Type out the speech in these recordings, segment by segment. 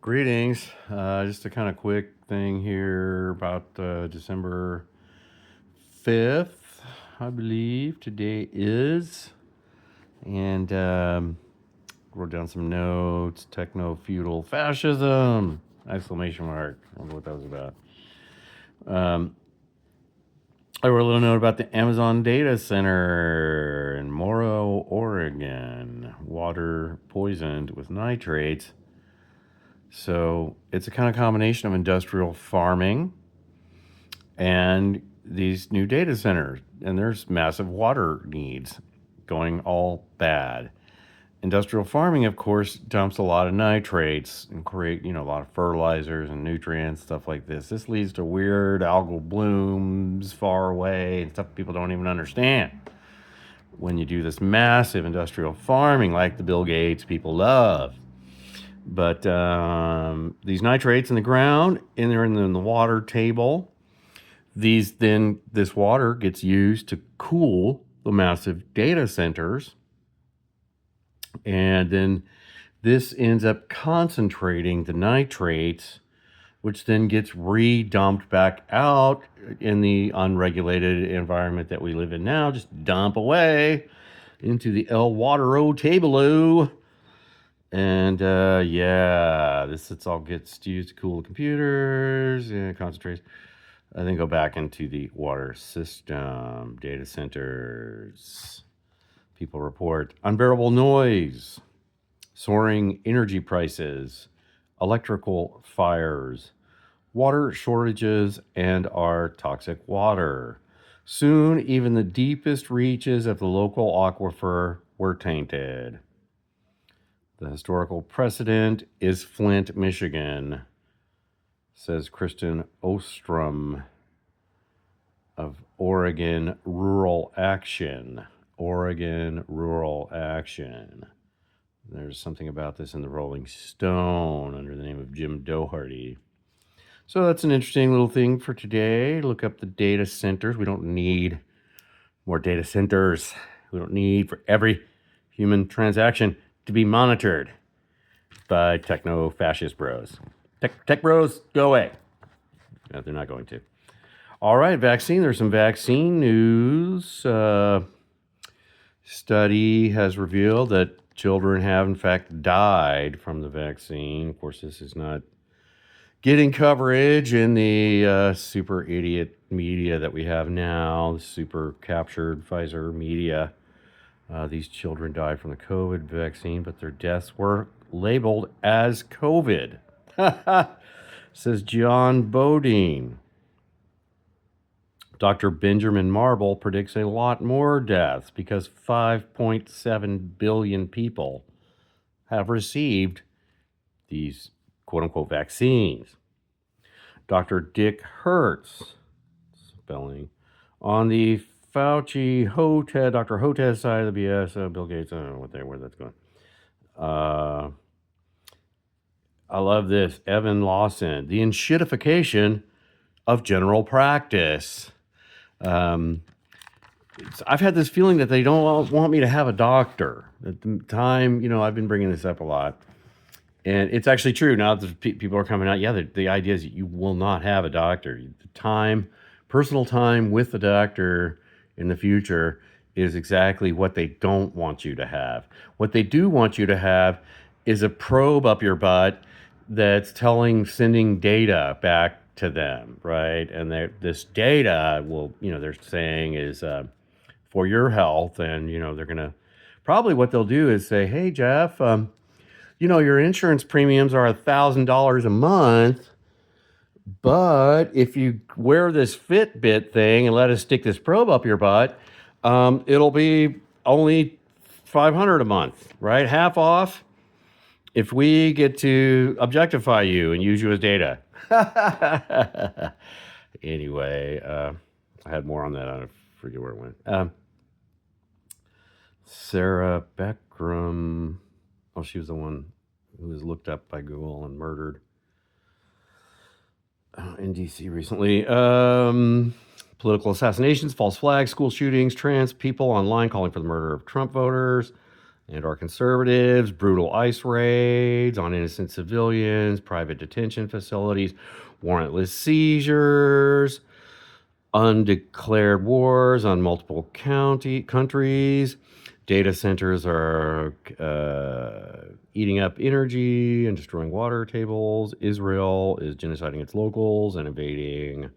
Greetings. Just a kind of quick thing here about December 5th, I believe today is. And wrote down some notes. Techno feudal fascism! Exclamation mark. I don't know what that was about. Um, I wrote a little note about the Amazon data center in Moro, Oregon. Water poisoned with nitrates. So it's a kind of combination of industrial farming and these new data centers. And there's massive water needs going all bad. Industrial farming, of course, dumps a lot of nitrates and create, a lot of fertilizers and nutrients, stuff like this. This leads to weird algal blooms far away and stuff people don't even understand. When you do this massive industrial farming like the Bill Gates people love. But these nitrates in the ground, in the water table, this water gets used to cool the massive data centers, and then this ends up concentrating the nitrates, which then gets re-dumped back out in the unregulated environment that we live in now. Just dump away into the El Watero table. And it's all gets used to cool the computers and concentrates. Then go back into the water system, data centers. People report unbearable noise, soaring energy prices, electrical fires, water shortages, and our toxic water. Soon, even the deepest reaches of the local aquifer were tainted. The historical precedent is Flint, Michigan, says Kristen Ostrom of Oregon Rural Action. Oregon Rural Action. There's something about this in the Rolling Stone under the name of Jim Doherty. So that's an interesting little thing for today. Look up the data centers. We don't need more data centers. We don't need for every human transaction to be monitored by techno-fascist bros. Tech bros, go away. No, they're not going to. All right, vaccine. There's some vaccine news. Study has revealed that children have, in fact, died from the vaccine. Of course, this is not getting coverage in the super idiot media that we have now, the super captured Pfizer media. These children died from the COVID vaccine, but their deaths were labeled as COVID, says John Bodine. Dr. Benjamin Marble predicts a lot more deaths because 5.7 billion people have received these quote-unquote vaccines. Dr. Dick Hertz, spelling, on the Fauci, Dr. Hotez side of the BS, Bill Gates, I don't know where that's going. I love this. Evan Lawson, the enshittification of general practice. I've had this feeling that they don't want me to have a doctor. At the time, I've been bringing this up a lot. And it's actually true. Now that people are coming out, the idea is that you will not have a doctor. The personal time with the doctor in the future is exactly what they don't want you to have. What they do want you to have is a probe up your butt that's sending data back to them, right? And this data they're saying is for your health, and they're gonna probably what they'll do is say, hey Jeff, your insurance premiums are $1,000 a month, but if you wear this Fitbit thing and let us stick this probe up your butt, it'll be only $500 a month, right? Half off if we get to objectify you and use you as data. Anyway, I had more on that. I forget where it went. Sarah Beckram. Oh, she was the one who was looked up by Google and murdered in D.C. recently. Political assassinations, false flags, school shootings, trans people online calling for the murder of Trump voters. and our conservatives, brutal ICE raids on innocent civilians, private detention facilities, warrantless seizures, undeclared wars on multiple countries. Data centers are eating up energy and destroying water tables. Israel is genociding its locals and invading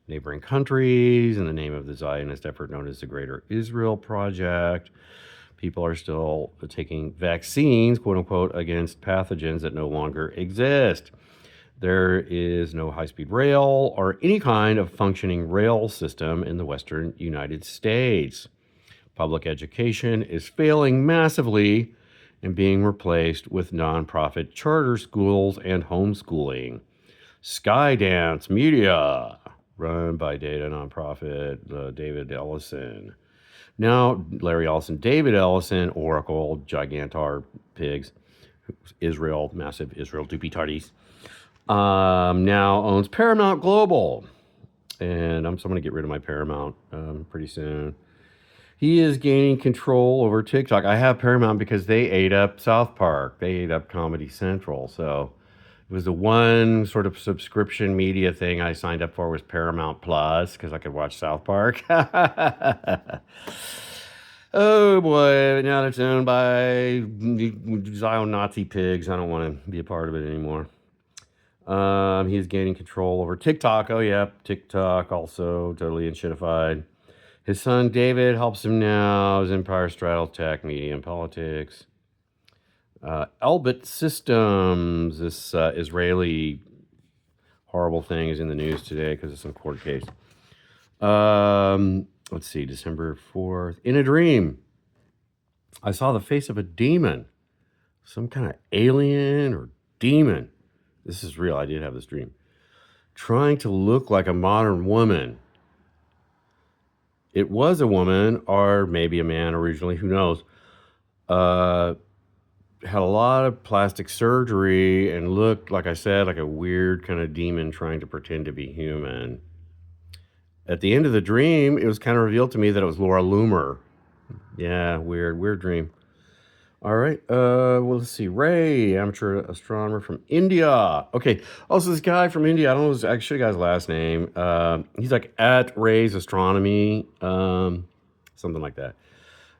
neighboring countries in the name of the Zionist effort known as the Greater Israel Project. People are still taking vaccines, quote unquote, against pathogens that no longer exist. There is no high-speed rail or any kind of functioning rail system in the Western United States. Public education is failing massively and being replaced with nonprofit charter schools and homeschooling. Skydance Media, run by data nonprofit David Ellison. Now, Larry Ellison, David Ellison, Oracle, Gigantar Pigs, Israel, massive Israel doopy tardies, now owns Paramount Global. And so I'm going to get rid of my Paramount pretty soon. He is gaining control over TikTok. I have Paramount because they ate up South Park. They ate up Comedy Central. So it was the one sort of subscription media thing I signed up for was Paramount Plus because I could watch South Park. Oh boy, now that it's owned by Zion Nazi pigs, I don't want to be a part of it anymore. He's gaining control over TikTok. Oh yeah, TikTok also totally shitified. His son David helps him now. His empire straddles tech, media, and politics. Elbit Systems, this Israeli horrible thing, is in the news today because of some court case. Let's see, December 4th. In a dream, I saw the face of a demon, some kind of alien or demon. This is real. I did have this dream. Trying to look like a modern woman. It was a woman or maybe a man originally, who knows. Had a lot of plastic surgery and looked, like I said, like a weird kind of demon trying to pretend to be human. At the end of the dream, it was kind of revealed to me that it was Laura Loomer. Yeah, weird dream. All right. Well, let's see. Ray, amateur astronomer from India. Okay. Also, this guy from India, I don't know, I should have got his last name. He's like at Ray's Astronomy, something like that.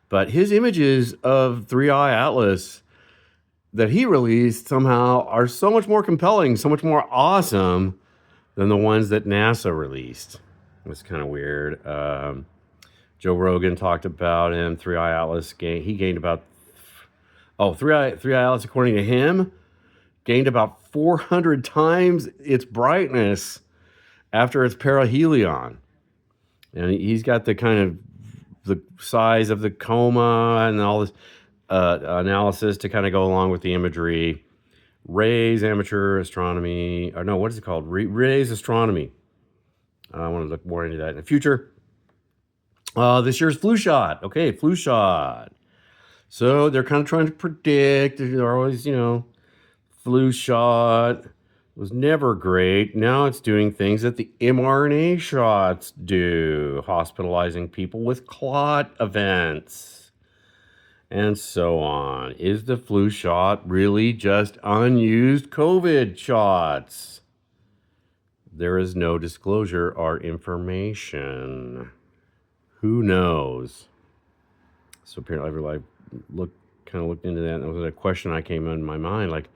But his images of 3i Atlas that he released somehow are so much more compelling, so much more awesome than the ones that NASA released. It's kind of weird. Joe Rogan talked about him. 3i Atlas he gained about 3i Atlas, according to him, gained about 400 times its brightness after its perihelion. And he's got the kind of the size of the coma and all this analysis to kind of go along with the imagery. Ray's amateur astronomy, or no, what is it called? Ray's astronomy. I want to look more into that in the future. This year's flu shot. Okay, flu shot. So they're kind of trying to predict. They're always, flu shot was never great. Now it's doing things that the mRNA shots do, hospitalizing people with clot events and so on. Is the flu shot really just unused COVID shots? There is no disclosure or information. Who knows? So apparently, I looked into that, and there was a question that came in my mind, like,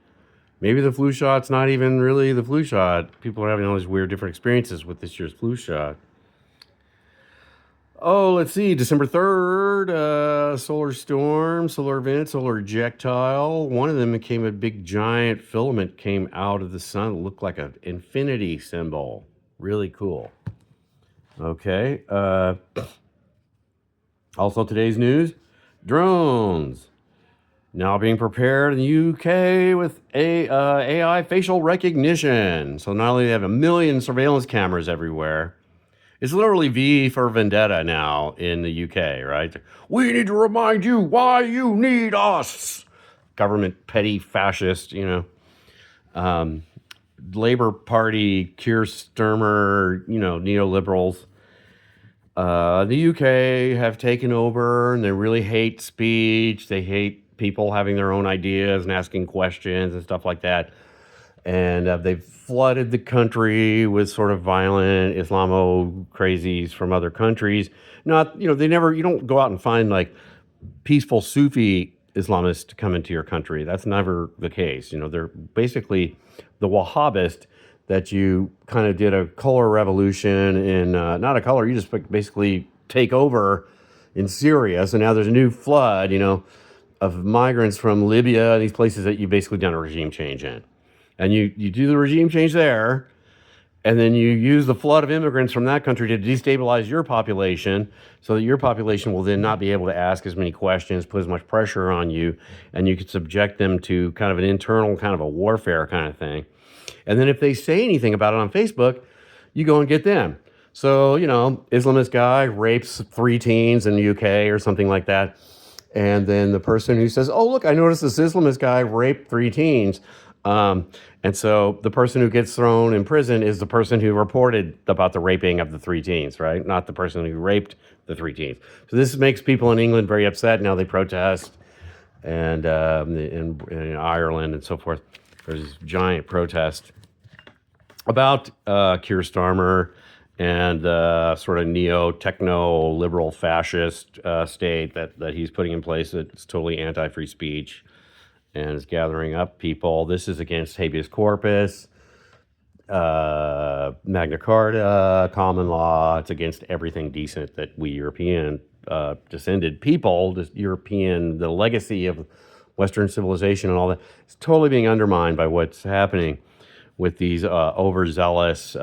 maybe the flu shot's not even really the flu shot. People are having all these weird different experiences with this year's flu shot. Oh, let's see, December 3rd, solar storm, solar event, solar ejectile. One of them became a big giant filament came out of the sun. It looked like an infinity symbol. Really cool. Okay. Also today's news, drones. Now being prepared in the UK with AI facial recognition. So not only do they have 1 million surveillance cameras everywhere, it's literally V for Vendetta now in the UK, right? We need to remind you why you need us. Government petty fascist, Labor Party, Keir Starmer, neoliberals. The UK have taken over and they really hate speech. They hate people having their own ideas and asking questions and stuff like that. And they've flooded the country with sort of violent Islamo crazies from other countries. Not, they never, you don't go out and find like peaceful Sufi Islamists to come into your country. That's never the case. They're basically the Wahhabist that you kind of did a color revolution in, not a color, you just basically take over in Syria. So now there's a new flood, of migrants from Libya and these places that you've basically done a regime change in. And you do the regime change there, and then you use the flood of immigrants from that country to destabilize your population so that your population will then not be able to ask as many questions, put as much pressure on you, and you could subject them to kind of an internal kind of a warfare kind of thing. And then if they say anything about it on Facebook, you go and get them. So, Islamist guy rapes 3 teens in the UK or something like that. And then the person who says, oh, look, I noticed this Islamist guy raped 3 teens. And so the person who gets thrown in prison is the person who reported about the raping of the 3 teens, right? Not the person who raped the 3 teens. So this makes people in England very upset. Now they protest. And in Ireland and so forth, there's this giant protest about Keir Starmer and the sort of neo-techno liberal fascist state that he's putting in place that's totally anti-free speech and is gathering up people. This is against habeas corpus, Magna Carta, common law. It's against everything decent that we European descended people, the legacy of Western civilization and all that, is totally being undermined by what's happening with these overzealous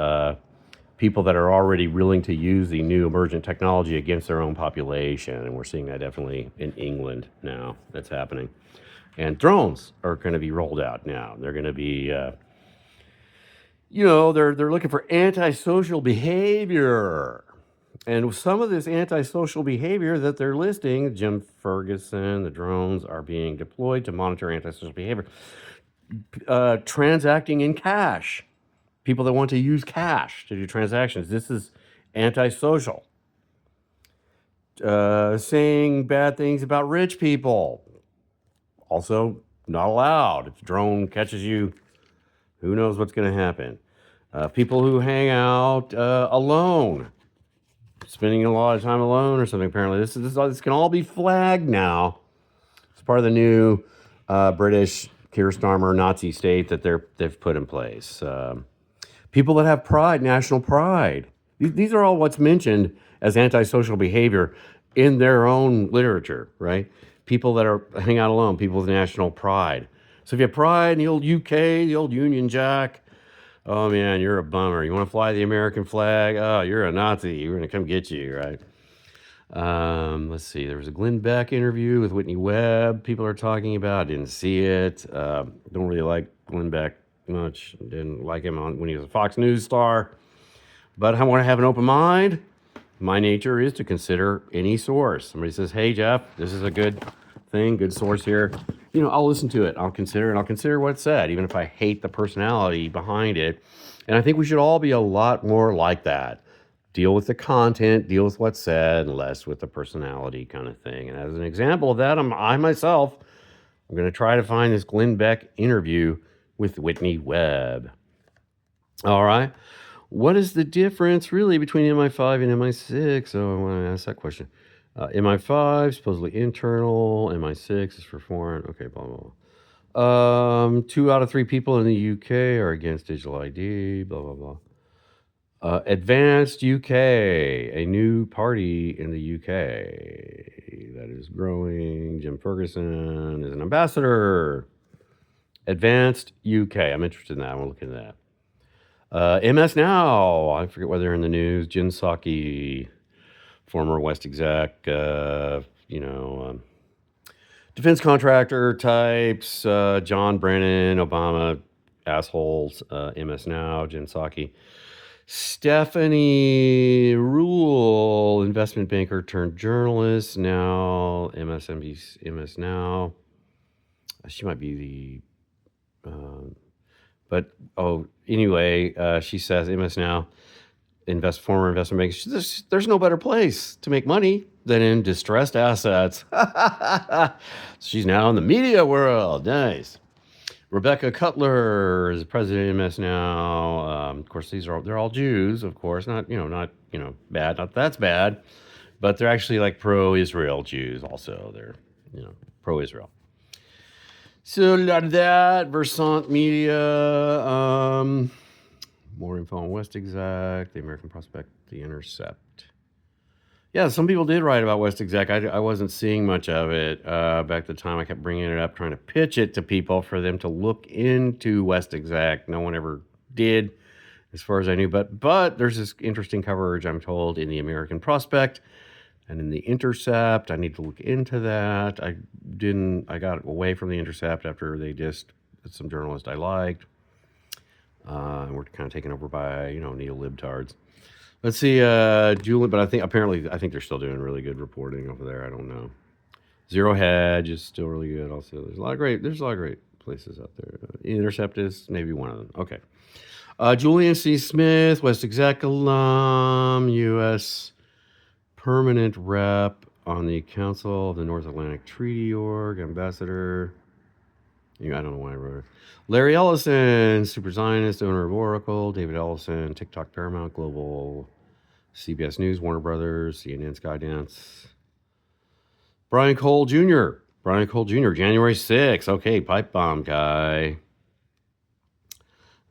people that are already willing to use the new emergent technology against their own population. And we're seeing that definitely in England now. That's happening. And drones are going to be rolled out now. They're going to be, they're looking for antisocial behavior. And some of this antisocial behavior that they're listing, Jim Ferguson, the drones are being deployed to monitor antisocial behavior. Transacting in cash. People that want to use cash to do transactions. This is antisocial. Saying bad things about rich people. Also not allowed. If a drone catches you, who knows what's going to happen. People who hang out alone. Spending a lot of time alone or something, apparently. This can all be flagged now. It's part of the new British Keir Starmer Nazi state that they've put in place. People that have pride, national pride. These are all what's mentioned as antisocial behavior in their own literature, right? People that hang out alone, people with national pride. So if you have pride in the old UK, the old Union Jack, oh man, you're a bummer. You want to fly the American flag? Oh, you're a Nazi. We're going to come get you, right? Let's see. There was a Glenn Beck interview with Whitney Webb. People are talking about. I didn't see it. Don't really like Glenn Beck much. Didn't like him when he was a Fox News star. But I want to have an open mind. My nature is to consider any source. Somebody says, hey, Jeff, this is a good thing, good source here. I'll listen to it. I'll consider it. I'll consider what's said, even if I hate the personality behind it. And I think we should all be a lot more like that. Deal with the content, deal with what's said, and less with the personality kind of thing. And as an example of that, I myself, I'm going to try to find this Glenn Beck interview with Whitney Webb. All right. What is the difference really between MI5 and MI6? Oh, I want to ask that question. MI5, supposedly internal. MI6 is for foreign. Okay, blah, blah, blah. 2 out of 3 people in the UK are against digital ID, blah, blah, blah. Advanced UK, a new party in the UK that is growing. Jim Ferguson is an ambassador. Advanced UK. I'm interested in that. I want to look into that. MS Now. I forget whether they're in the news. Jin Psaki, former West exec, defense contractor types, John Brennan, Obama assholes, MS Now, Jin Psaki. Stephanie Rule, investment banker turned journalist, now MSNBC, MS Now. She might be anyway, she says MS Now, former investment banker. There's no better place to make money than in distressed assets. She's now in the media world. Nice. Rebecca Cutler is president of MS now. Of course, they're all Jews, of course. Not bad. Not that's bad, but they're actually like pro-Israel Jews. Also, they're pro-Israel. So a lot of that. Versant Media. More info on West Exec, the American Prospect, the Intercept. Yeah, some people did write about West Exec. I wasn't seeing much of it back at the time. I kept bringing it up, trying to pitch it to people for them to look into West Exec. No one ever did, as far as I knew. But there's this interesting coverage, I'm told, in the American Prospect and in the Intercept. I need to look into that. I got away from the Intercept after they dissed some journalist I liked. We're kind of taken over by neo-libtards. Let's see, Julian, but I think they're still doing really good reporting over there. I don't know. Zero Hedge is still really good. Also, there's a lot of great places out there. Intercept is maybe one of them. Okay. Julian C. Smith, West Exec alum, U.S. permanent rep on the Council of the North Atlantic Treaty Org, ambassador. I don't know why I wrote it. Larry Ellison, super Zionist, owner of Oracle. David Ellison, TikTok, Paramount Global, CBS News, Warner Brothers, CNN, Skydance. Brian Cole Jr., January 6th. Okay, pipe bomb guy.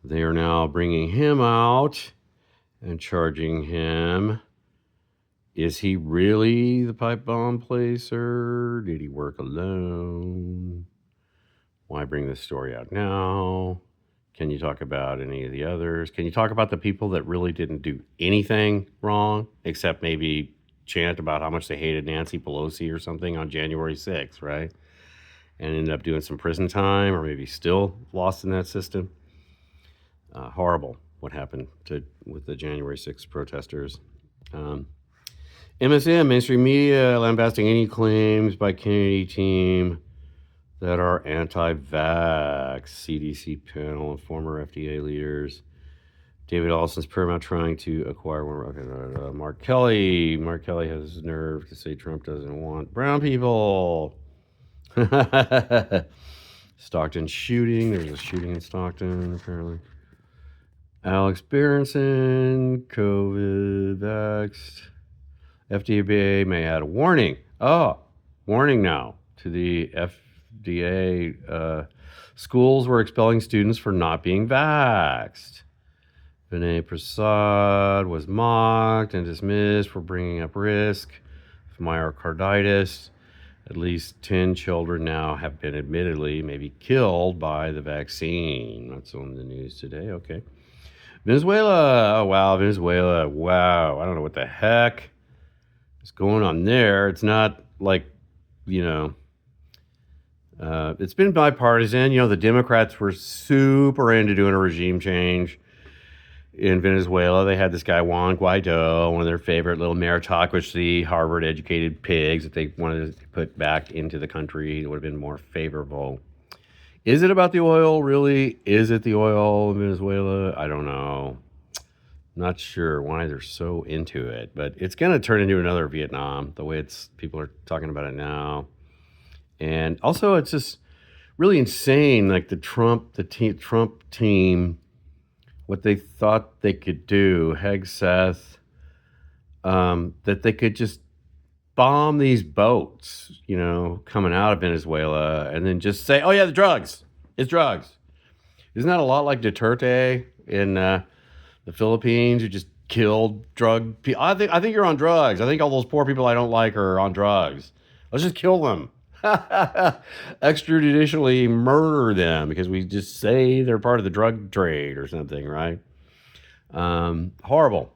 They are now bringing him out and charging him. Is he really the pipe bomb placer? Did he work alone? Why bring this story out now? Can you talk about any of the others? Can you talk about the people that really didn't do anything wrong except maybe chant about how much they hated Nancy Pelosi or something on January 6th, right? And ended up doing some prison time or maybe still lost in that system. Horrible what happened with the January 6th protesters. MSM, mainstream media, lambasting any claims by Kennedy team that are anti-vax. CDC panel and former FDA leaders. David Allison's Paramount trying to acquire one. Mark Kelly. Mark Kelly has nerve to say Trump doesn't want brown people. Stockton shooting. There's a shooting in Stockton, apparently. Alex Berenson, COVID vaxxed. FDA may add a warning. Warning now to the FDA. Schools were expelling students for not being vaxxed. Vinay Prasad was mocked and dismissed for bringing up risk of myocarditis. At least 10 children now have been admittedly maybe killed by the vaccine. That's on the news today. Okay. Venezuela. Oh, wow. Venezuela. Wow. I don't know what the heck is going on there. It's not like, it's been bipartisan. The Democrats were super into doing a regime change in Venezuela. They had this guy, Juan Guaido, one of their favorite little meritocracy, Harvard-educated pigs that they wanted to put back into the country. It would have been more favorable. Is it about the oil, really? Is it the oil in Venezuela? I don't know. Not sure why they're so into it, but it's going to turn into another Vietnam, the way people are talking about it now. And also, it's just really insane, like the Trump team, what they thought they could do, Hegseth, that they could just bomb these boats, coming out of Venezuela, and then just say, "Oh yeah, the drugs. It's drugs." Isn't that a lot like Duterte in the Philippines, who just killed drug people? I think you're on drugs. I think all those poor people I don't like are on drugs. Let's just kill them. Extrajudicially murder them because we just say they're part of the drug trade or something, right? Horrible.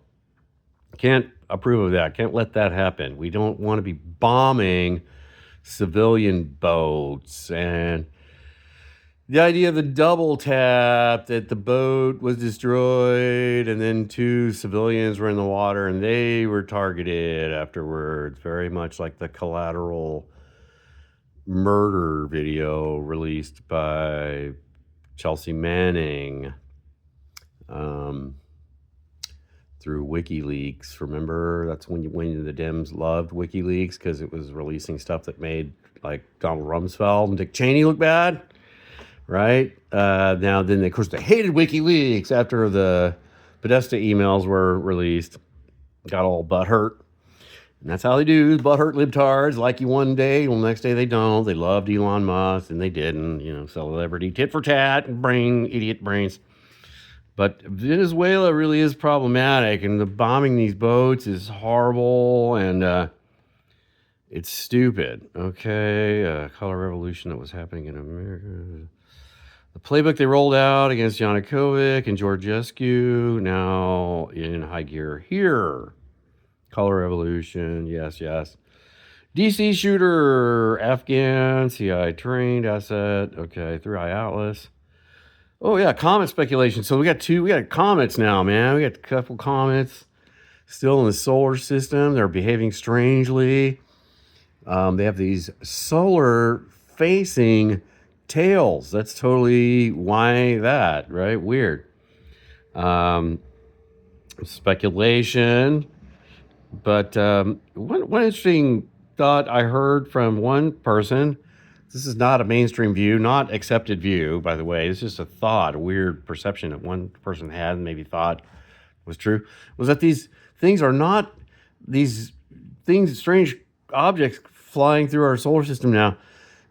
Can't approve of that. Can't let that happen. We don't want to be bombing civilian boats. And the idea of the double tap, that the boat was destroyed and then 2 civilians were in the water and they were targeted afterwards, very much like the Collateral murder video released by Chelsea Manning. through WikiLeaks. Remember, that's when the Dems loved WikiLeaks because it was releasing stuff that made like Donald Rumsfeld and Dick Cheney look bad, right? Now, then, of course, they hated WikiLeaks after the Podesta emails were released. Got all butthurt. And that's how they do. Butthurt libtards like you one day, well, the next day they don't. They loved Elon Musk and they didn't. Celebrity tit for tat and idiot brains. But Venezuela really is problematic, and the bombing these boats is horrible, and it's stupid. Okay, color revolution that was happening in America. The playbook they rolled out against Yanukovych and Georgescu now in high gear here. Color revolution, yes. DC shooter, Afghan, CIA trained asset. Okay, through Atlas. Oh yeah, comet speculation. So we got comets now, man. We got a couple comets still in the solar system. They're behaving strangely. They have these solar facing tails. That's totally why that, right? Weird. Speculation. But one interesting thought I heard from one person. This is not a mainstream view, not accepted view, by the way. It's just a thought, a weird perception that one person had and maybe thought was true, was that these things are not these things, strange objects flying through our solar system now.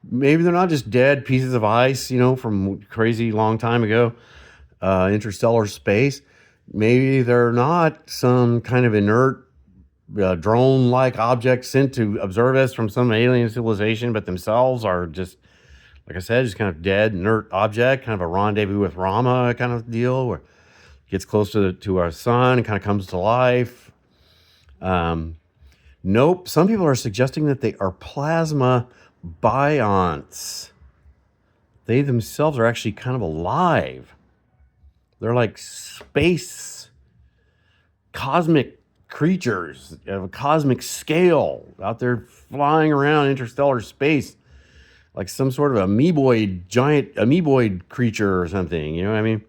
Maybe they're not just dead pieces of ice, from crazy long time ago, interstellar space. Maybe they're not some kind of inert drone-like object sent to observe us from some alien civilization, but themselves are just, like I said, just kind of dead, inert object, kind of a rendezvous with Rama kind of deal, where it gets close to our sun and kind of comes to life. Nope. Some people are suggesting that they are plasma bionts. They themselves are actually kind of alive. They're like space, cosmic creatures of a cosmic scale out there flying around interstellar space like some sort of giant amoeboid creature or something, you know what I mean?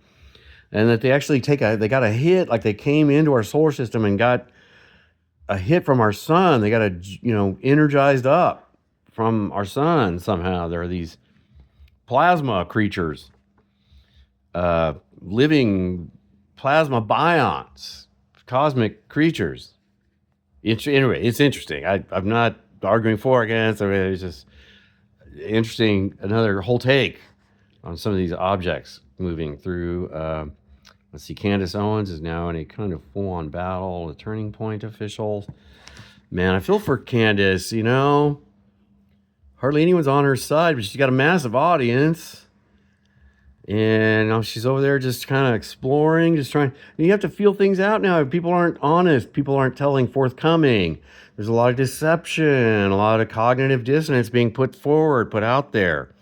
And that they actually they got a hit, like they came into our solar system and got a hit from our sun. They got energized up from our sun somehow. There are these plasma creatures, living plasma bionts, cosmic creatures. Anyway, it's interesting. I'm not arguing for or against. It's just interesting. Another whole take on some of these objects moving through. Let's see. Candace Owens is now in a kind of full-on battle. The Turning Point officials. Man, I feel for Candace. Hardly anyone's on her side, but she's got a massive audience. And she's over there just kind of exploring, just trying. You have to feel things out now. People aren't honest. People aren't telling forthcoming. There's a lot of deception, a lot of cognitive dissonance being put forward, put out there.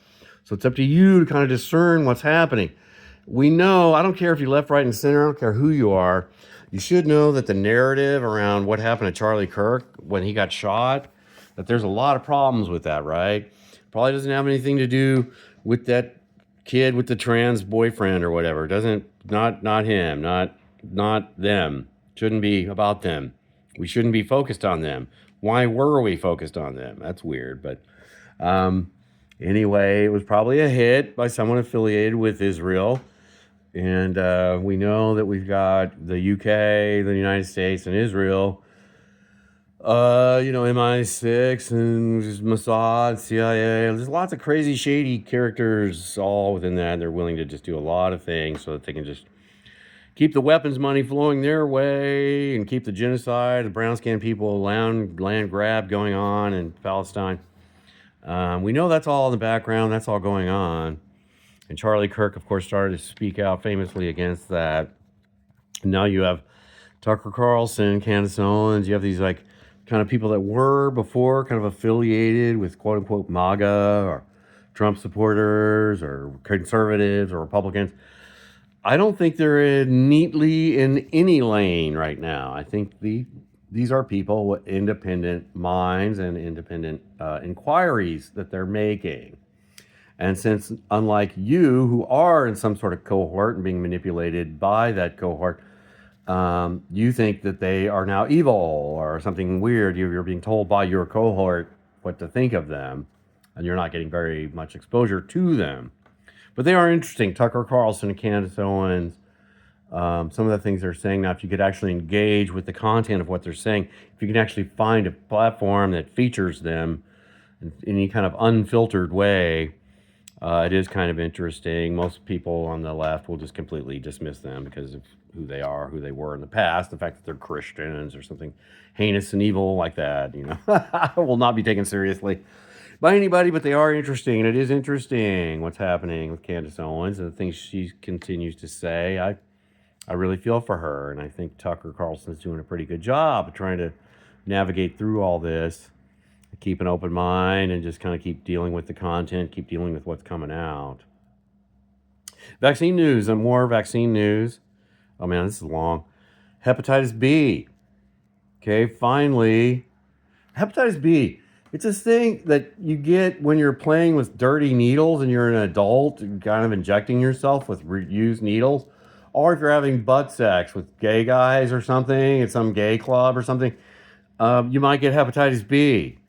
So it's up to you to kind of discern what's happening. We know, I don't care if you're left, right, and center. I don't care who you are. You should know that the narrative around what happened to Charlie Kirk when he got shot, that there's a lot of problems with that, right? Probably doesn't have anything to do with that kid with the trans boyfriend or whatever. Not him, not them. Shouldn't be about them. We shouldn't be focused on them. Why were we focused on them? That's weird. But anyway, it was probably a hit by someone affiliated with Israel. And we know that we've got the UK, the United States, and Israel. MI6 and Mossad, CIA. There's lots of crazy, shady characters all within that. They're willing to just do a lot of things so that they can just keep the weapons money flowing their way and keep the genocide, the brown-skinned people, land grab going on in Palestine. We know that's all in the background. That's all going on. And Charlie Kirk, of course, started to speak out famously against that. And now you have Tucker Carlson, Candace Owens. You have these kind of people that were before kind of affiliated with quote unquote MAGA or Trump supporters or conservatives or Republicans. I don't think they're neatly in any lane right now. I think these are people with independent minds and independent inquiries that they're making. And since, unlike you, who are in some sort of cohort and being manipulated by that cohort, you think that they are now evil or something weird. You're being told by your cohort what to think of them, and you're not getting very much exposure to them. But they are interesting. Tucker Carlson and Candace Owens, some of the things they're saying now, if you could actually engage with the content of what they're saying, if you can actually find a platform that features them in any kind of unfiltered way, it is kind of interesting. Most people on the left will just completely dismiss them because of who they are, who they were in the past, the fact that they're Christians or something heinous and evil like that, will not be taken seriously by anybody, but they are interesting. And it is interesting what's happening with Candace Owens and the things she continues to say. I really feel for her, and I think Tucker Carlson's doing a pretty good job of trying to navigate through all this, keep an open mind, and just kind of keep dealing with the content, keep dealing with what's coming out. Vaccine news and more vaccine news. Oh man, this is long. Hepatitis B. Okay, finally. Hepatitis B. It's this thing that you get when you're playing with dirty needles and you're an adult, kind of injecting yourself with used needles. Or if you're having butt sex with gay guys or something at some gay club or something, you might get hepatitis B.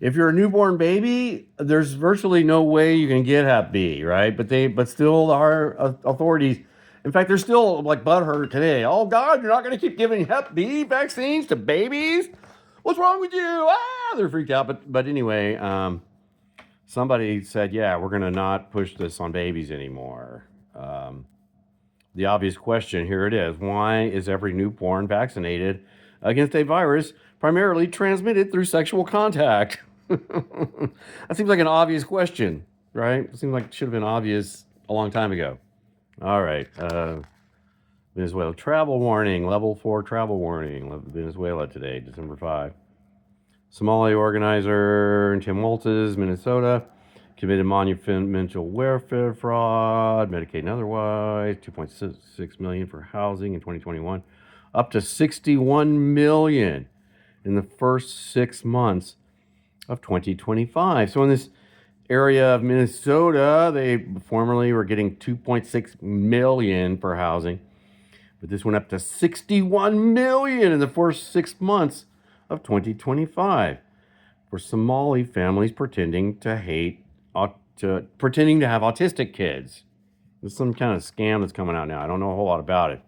If you're a newborn baby, there's virtually no way you can get Hep B, right? But still, our authorities, in fact, they're still like butthurt today. Oh God, you're not going to keep giving Hep B vaccines to babies? What's wrong with you? Ah, they're freaked out. But anyway, somebody said, yeah, we're going to not push this on babies anymore. The obvious question here it is: why is every newborn vaccinated against a virus primarily transmitted through sexual contact? That seems like an obvious question, right? It seems like it should have been obvious a long time ago. All right. Venezuela travel warning, level 4 travel warning. Venezuela today, December 5. Somali organizer Tim Walters, Minnesota, committed monumental welfare fraud, Medicaid and otherwise, 2.6 million for housing in 2021, up to 61 million in the first 6 months of 2025. So in this area of Minnesota, they formerly were getting 2.6 million for housing, but this went up to 61 million in the first 6 months of 2025 for Somali families pretending to pretending to have autistic kids. There's some kind of scam that's coming out now. I don't know a whole lot about it.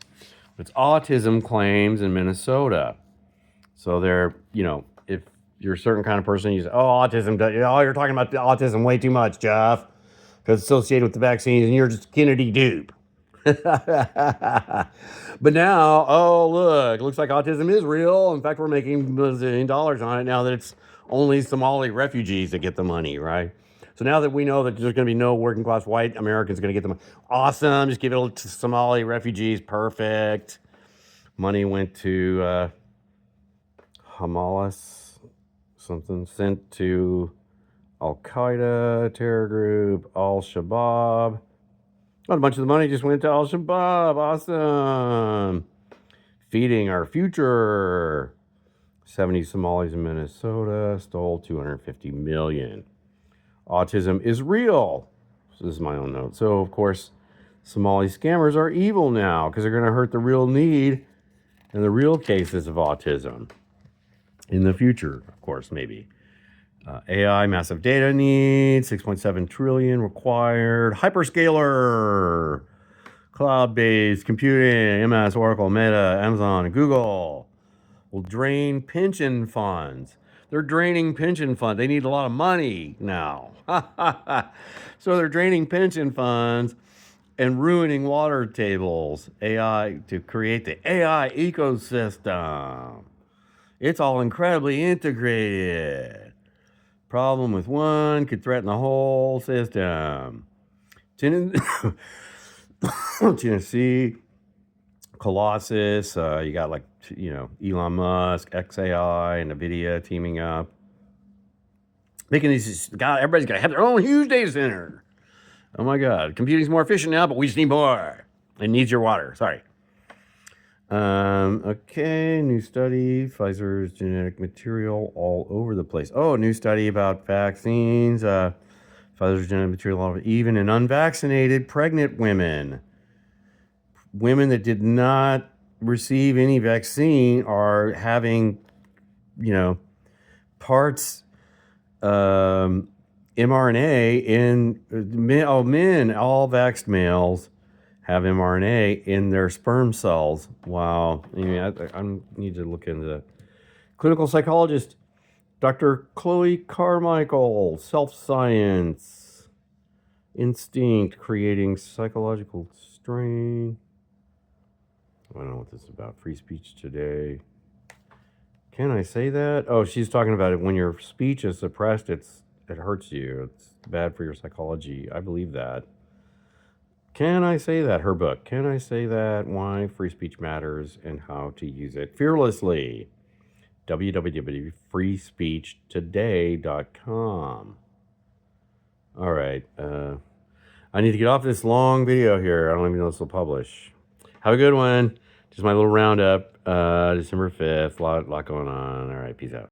It's autism claims in Minnesota. So they're, if you're a certain kind of person, you say, oh, autism, you're talking about the autism way too much, Jeff, because it's associated with the vaccines, and you're just Kennedy dupe. But now, oh, look, it looks like autism is real. In fact, we're making $1 billion on it now that it's only Somali refugees that get the money, right? So now that we know that there's going to be no working class white Americans going to get the money, awesome, just give it to Somali refugees, perfect. Money went to Hamas, something sent to Al-Qaeda, terror group, Al-Shabaab. A bunch of the money just went to Al-Shabaab. Awesome. Feeding our future. 70 Somalis in Minnesota stole $250 million. Autism is real. So this is my own note. So, of course, Somali scammers are evil now because they're going to hurt the real need and the real cases of autism in the future, of course, maybe. AI, massive data needs, 6.7 trillion required. Hyperscaler, cloud-based computing, MS, Oracle, Meta, Amazon, and Google will drain pension funds. They're draining pension funds. They need a lot of money now. So they're draining pension funds and ruining water tables, AI, to create the AI ecosystem. It's all incredibly integrated. Problem with one could threaten the whole system. Tennessee, Colossus, you got Elon Musk, XAI, and NVIDIA teaming up. Making these, God, everybody's got to have their own huge data center. Oh my God, computing's more efficient now, but we just need more. It needs your water, sorry. Okay, new study, Pfizer's genetic material all over the place. Oh, new study about vaccines, Pfizer's genetic material all over, even in unvaccinated pregnant women. Women that did not receive any vaccine are having, parts mRNA in men, all vaxxed males have mRNA in their sperm cells. Wow. Anyway, I need to look into that. Clinical psychologist Dr. Chloe Carmichael, Self Science, Instinct, Creating Psychological Strain. I don't know what this is about. Free speech today. Can I say that? Oh, she's talking about it when your speech is suppressed, it hurts you. It's bad for your psychology. I believe that. Can I say that? Her book. Can I say that? Why free speech matters and how to use it fearlessly. www.freespeechtoday.com. All right. I need to get off this long video here. I don't even know if this will publish. Have a good one. Just my little roundup. December 5th. Lot going on. All right. Peace out.